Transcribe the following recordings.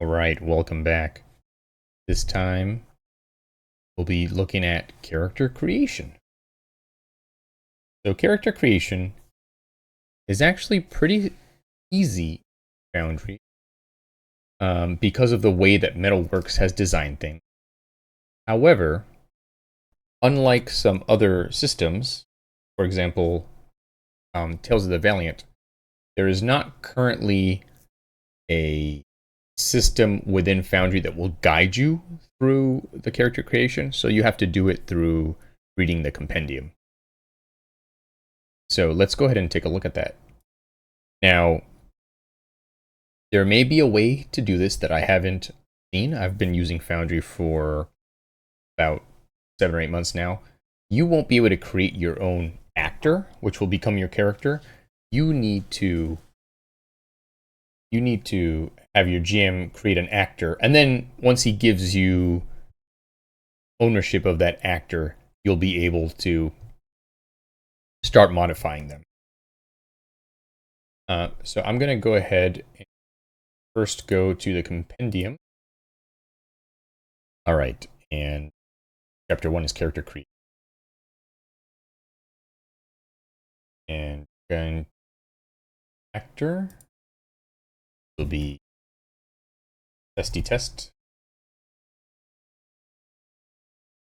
Alright, welcome back. This time, we'll be looking at character creation. So character creation is actually pretty easy in Foundry because of the way that Metalworks has designed things. However, unlike some other systems, for example, Tales of the Valiant, there is not currently a system within Foundry that will guide you through the character creation, so you have to do it through reading the compendium. So let's go ahead and take a look at that. Now, there may be a way to do this that I haven't seen. I've been using Foundry for about 7 or 8 months now. You won't be able to create your own actor, which will become your character. You need to have your GM create an actor, and then once he gives you ownership of that actor, you'll be able to start modifying them. So I'm going to go ahead and first go to the compendium. All right, and chapter 1 is character creation. And then actor will be testy test.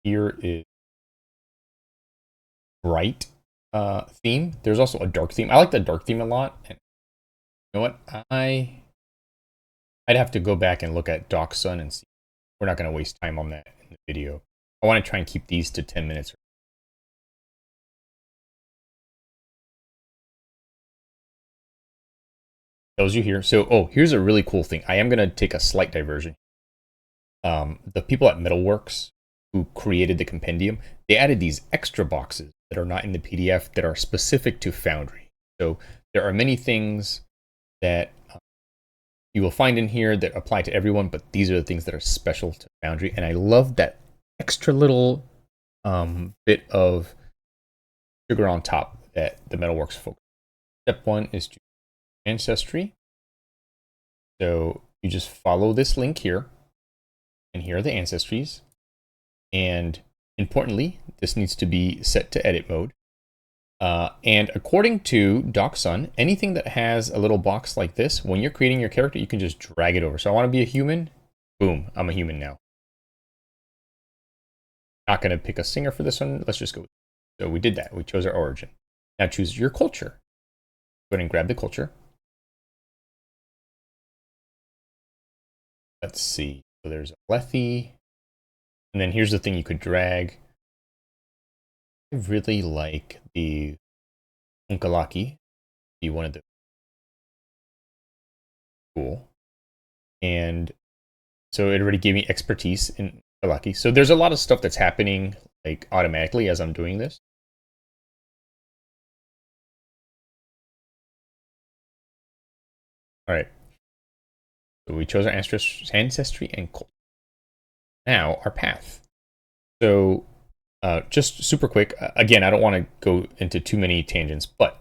Here is bright theme. There's also a dark theme. I like the dark theme a lot. And you know what? I'd have to go back and look at Doc Sun and see. We're not going to waste time on that in the video. I want to try and keep these to 10 minutes. Tells you here. So, here's a really cool thing. I am going to take a slight diversion. The people at Metalworks who created the compendium, they added these extra boxes that are not in the PDF that are specific to Foundry. So there are many things that you will find in here that apply to everyone, but these are the things that are special to Foundry. And I love that extra little bit of sugar on top that the Metalworks focus. Step 1 is to ancestry. So you just follow this link here, and here are the ancestries. And importantly, this needs to be set to edit mode. And according to Doc Sun, anything that has a little box like this, when you're creating your character, you can just drag it over. So I want to be a human. Boom, I'm a human now. Not going to pick a singer for this one. Let's just go. So we did that. We chose our origin. Now choose your culture. Go ahead and grab the culture. Let's see. So there's a Lethe. And then here's the thing you could drag. I really like the Unkalaki. Be one of the cool. And so it already gave me expertise in Unkalaki. So there's a lot of stuff that's happening like automatically as I'm doing this. All right. So we chose our ancestry and culture. Now our path. So just super quick. Again, I don't want to go into too many tangents, but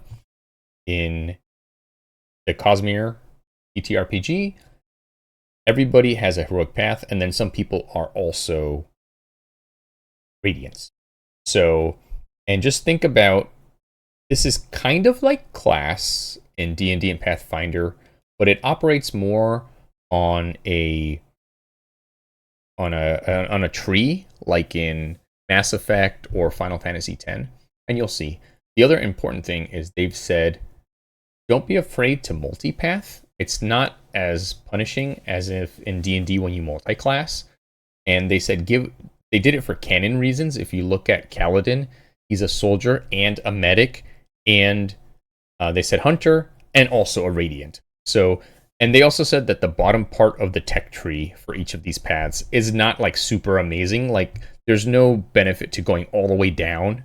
in the Cosmere TTRPG, everybody has a heroic path, and then some people are also radiants. So, and just think about, this is kind of like class in D&D and Pathfinder, but it operates more on a tree, like in Mass Effect or Final Fantasy X, and you'll see. The other important thing is they've said, don't be afraid to multipath. It's not as punishing as if in D&D when you multi-class. And they said they did it for canon reasons. If you look at Kaladin, he's a soldier and a medic, and they said hunter and also a radiant. So, and they also said that the bottom part of the tech tree for each of these paths is not like super amazing. Like there's no benefit to going all the way down.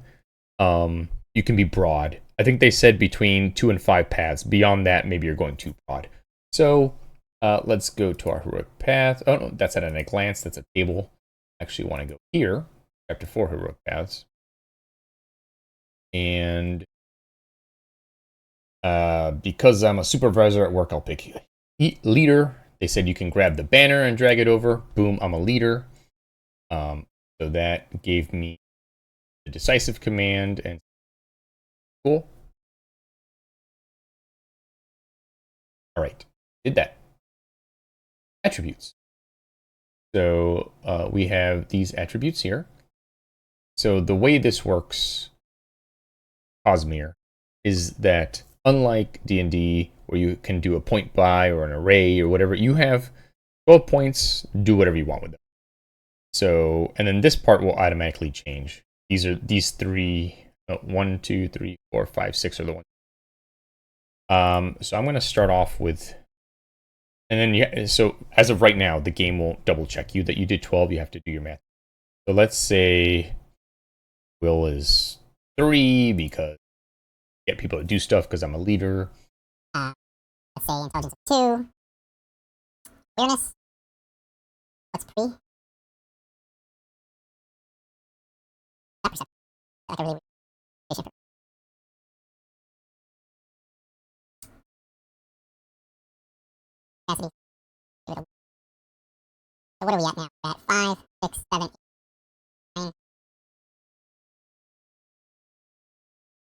You can be broad. I think they said between 2 and 5 paths. Beyond that, maybe you're going too broad. So let's go to our heroic path. Oh no, that's at a glance. That's a table. I actually want to go here. Chapter 4 heroic paths. And because I'm a supervisor at work, I'll pick leader. They said you can grab the banner and drag it over. Boom, I'm a leader. So that gave me the decisive command, and cool. All right, did that. Attributes. So we have these attributes here. So the way this works, Cosmere, is that unlike D&D, where you can do a point buy or an array or whatever, you have 12 points, do whatever you want with them. So, and then this part will automatically change. These three, 1, 2, 3, 4, 5, 6 are the ones. So I'm going to start off with, and then yeah. So as of right now, the game won't double check you that you did 12. You have to do your math. So let's say Will is 3 because get people to do stuff because I'm a leader. Let's say intelligence of 2. Awareness. What's pre? Not perception. Like a really weird. Capacity. So what are we at now? We're at 5, 6, 7, 8, 9,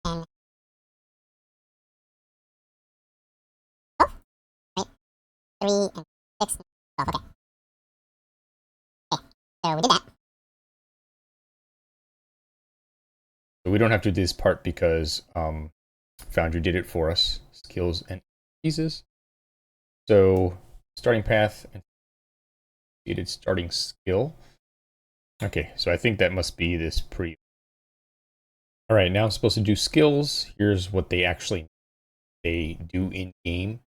10. Oh, right. 3 and 6 and 12. Okay. Okay. So we did that. So we don't have to do this part because Foundry did it for us. Skills and pieces. So starting path and created starting skill. Okay, so I think that must be this pre. All right, now I'm supposed to do skills. Here's what they actually do in game.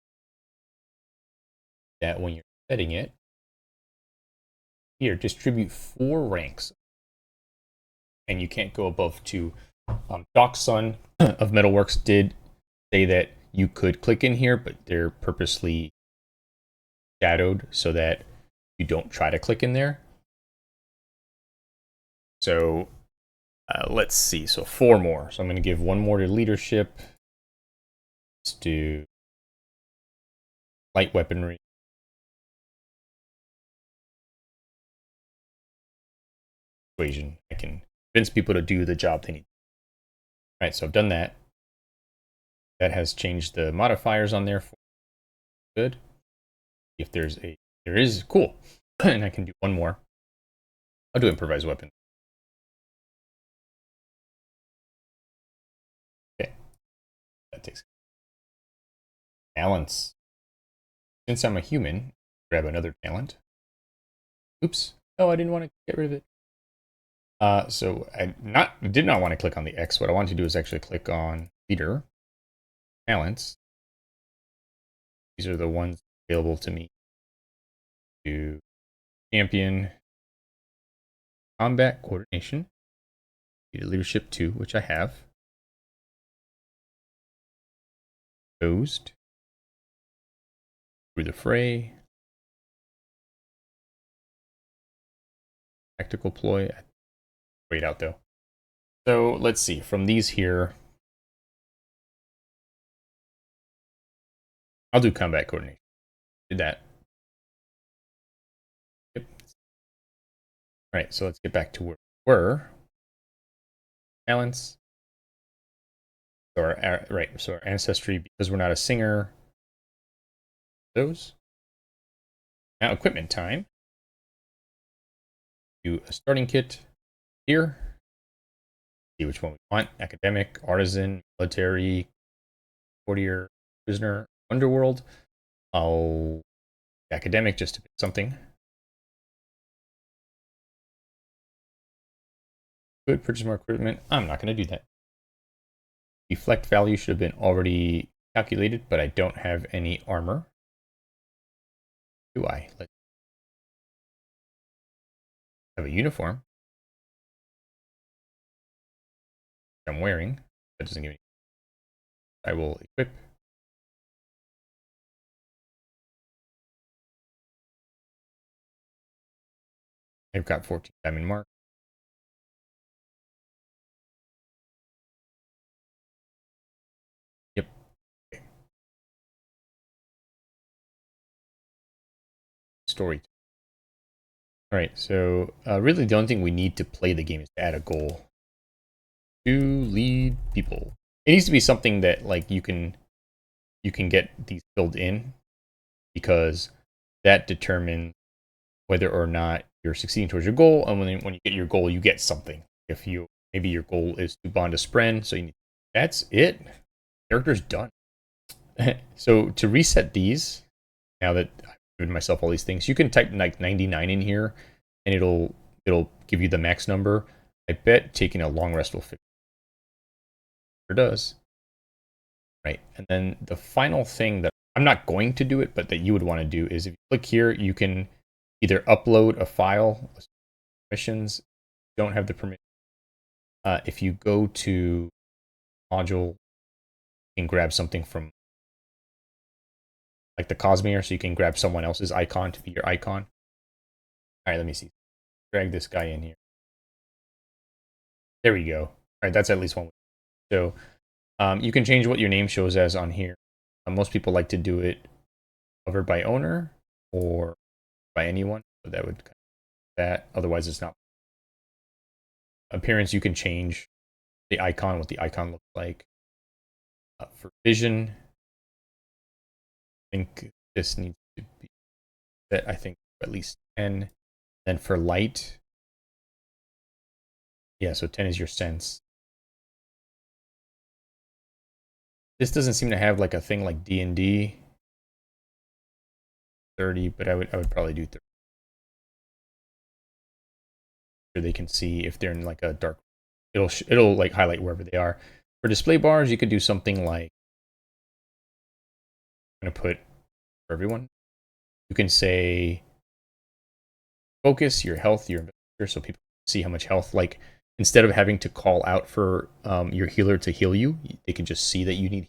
That when you're setting it, here distribute 4 ranks, and you can't go above 2. Doc Sun of Metalworks did say that you could click in here, but they're purposely shadowed so that you don't try to click in there. So let's see. So 4 more. So I'm going to give 1 more to leadership. Let's do light weaponry. Equation. I can convince people to do the job they need. All right, so I've done that. That has changed the modifiers on there. For good. If there is cool, and I can do 1 more. I'll do improvised weapon. Okay, that takes talents. Since I'm a human, grab another talent. Oops. Oh, I didn't want to get rid of it. So I did not want to click on the X. What I want to do is actually click on leader, talents. These are the ones available to me. Do champion, combat coordination, leadership 2, which I have. Opposed, through the fray, tactical ploy. Wait out though. So let's see from these here. I'll do combat coordination. Did that. Yep. All right, so let's get back to where we were. Talents. So so our ancestry, because we're not a singer. Those. Now equipment time. Do a starting kit here. See which one we want. Academic, artisan, military, courtier, prisoner, underworld. I'll academic just to pick something. Good, purchase more equipment. I'm not going to do that. Deflect value should have been already calculated, but I don't have any armor. Do I? Let's have a uniform I'm wearing. That doesn't give me. I will equip. I've got 14 diamond mark. Yep. Okay. story. All right, so really the only thing we need to play the game is to add a goal to lead people. It needs to be something that like you can get these filled in, because that determines whether or not you're succeeding towards your goal. And when you get your goal, you get something. If you maybe your goal is to bond a spren, so you need, that's it. Character's done. So to reset these, now that I've given myself all these things, you can type like 99 in here, and it'll give you the max number. I bet taking a long rest will fix it. It does. Right, and then the final thing that I'm not going to do it, but that you would want to do is if you click here, you can either upload a file, permissions, don't have the permission. If you go to module, you can grab something from like the Cosmere, so you can grab someone else's icon to be your icon. All right, let me see. Drag this guy in here. There we go. All right, that's at least one. So you can change what your name shows as on here. Most people like to do it covered by owner or by anyone, so that would that. Otherwise, it's not. Appearance, you can change the icon, what the icon looks like. For vision, I think this needs to be set, I think, at least 10. Then for light, yeah, so 10 is your sense. This doesn't seem to have like a thing like D&D. 30, but I would probably do 30. So they can see if they're in like a dark. It'll like highlight wherever they are. For display bars, you could do something like, I'm gonna put for everyone. You can say focus, your health, your investor, so people see how much health. Like instead of having to call out for your healer to heal you, they can just see that you need